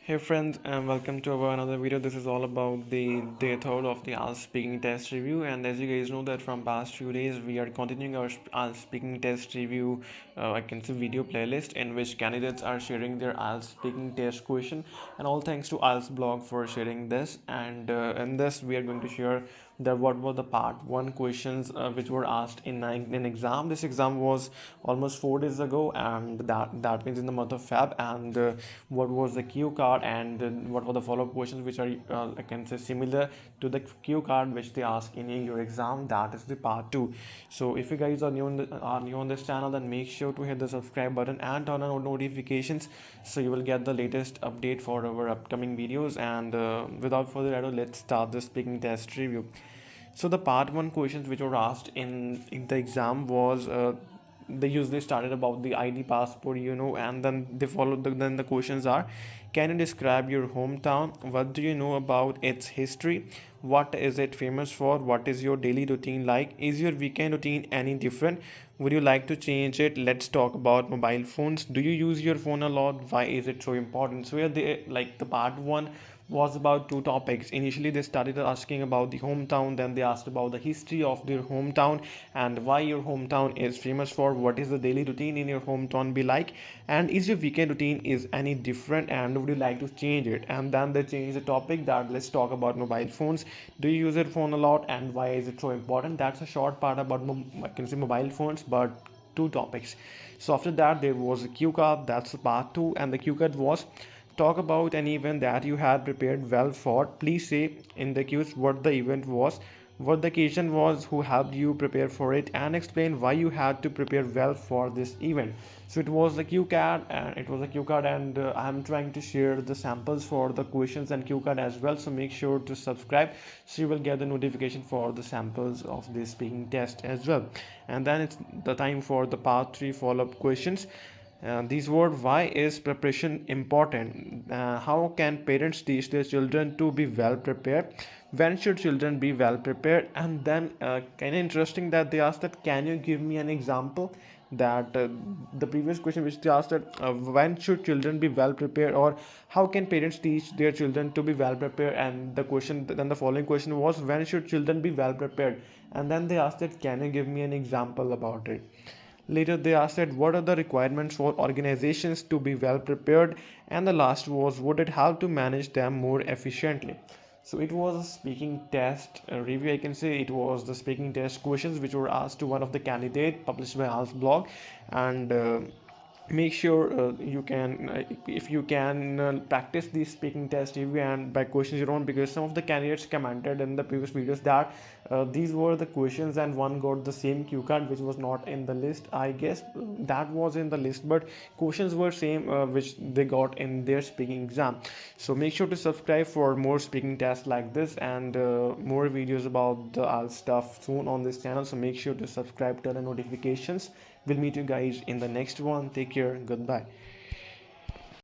Hey friends, and welcome to our another video. This is all about the day third of the IELTS speaking test review. And as you guys know that from past few days we are continuing our IELTS speaking test review. I can see video playlist in which candidates are sharing their IELTS speaking test question. And all thanks to IELTS blog for sharing this. And in this we are going to share that what were the part one questions which were asked in exam. This exam was almost 4 days ago, and that means in the month of Feb. And what was the cue card, and what were the follow-up questions which are I can say similar to the cue card which they ask in your exam. That is the part two. So if you guys are new on this channel, then make sure to hit the subscribe button and turn on notifications so you will get the latest update for our upcoming videos. And without further ado, let's start the speaking test review. So the part one questions which were asked in the exam was they usually started about the ID passport, and then they followed then the questions are: can you describe your hometown? What do you know about its history? What is it famous for? What is your daily routine like? Is your weekend routine any different? Would you like to change it? Let's talk about mobile phones. Do you use your phone a lot? Why is it so important? So yeah, they like the part one was about two topics. Initially, they started asking about the hometown, then they asked about the history of their hometown and why your hometown is famous for, what is the daily routine in your hometown be like, and is your weekend routine is any different, and would you like to change it? And then they changed the topic that let's talk about mobile phones. Do you use your phone a lot, and why is it so important? That's a short part about I can say mobile phones, but two topics. So after that there was a cue card, that's part two, and the cue card was: talk about an event that you had prepared well for. Please say in the cues what the event was, what the occasion was, who helped you prepare for it, and explain why you had to prepare well for this event. So it was the cue card, and I'm trying to share the samples for the questions and cue card as well. So make sure to subscribe so you will get the notification for the samples of this speaking test as well. And then it's the time for the part three follow-up questions. These word: why is preparation important? How can parents teach their children to be well prepared? When should children be well prepared? And then kind of interesting that they asked that, can you give me an example? That the previous question which they asked that when should children be well prepared, or how can parents teach their children to be well prepared? And the question, then the following question was, when should children be well prepared? And then they asked that, can you give me an example about it? Later, they asked that what are the requirements for organizations to be well prepared, and the last was, would it help to manage them more efficiently? So it was a speaking test review. I can say it was the speaking test questions which were asked to one of the candidate published by Hal's blog. And make sure you can if you can practice the speaking test review and by questions your own, because some of the candidates commented in the previous videos that these were the questions and one got the same cue card which was not in the list. I guess that was in the list, but questions were same which they got in their speaking exam. So make sure to subscribe for more speaking tests like this, and more videos about the stuff soon on this channel. So make sure to subscribe, turn on notifications. We'll meet you guys in the next one. Take care. Goodbye.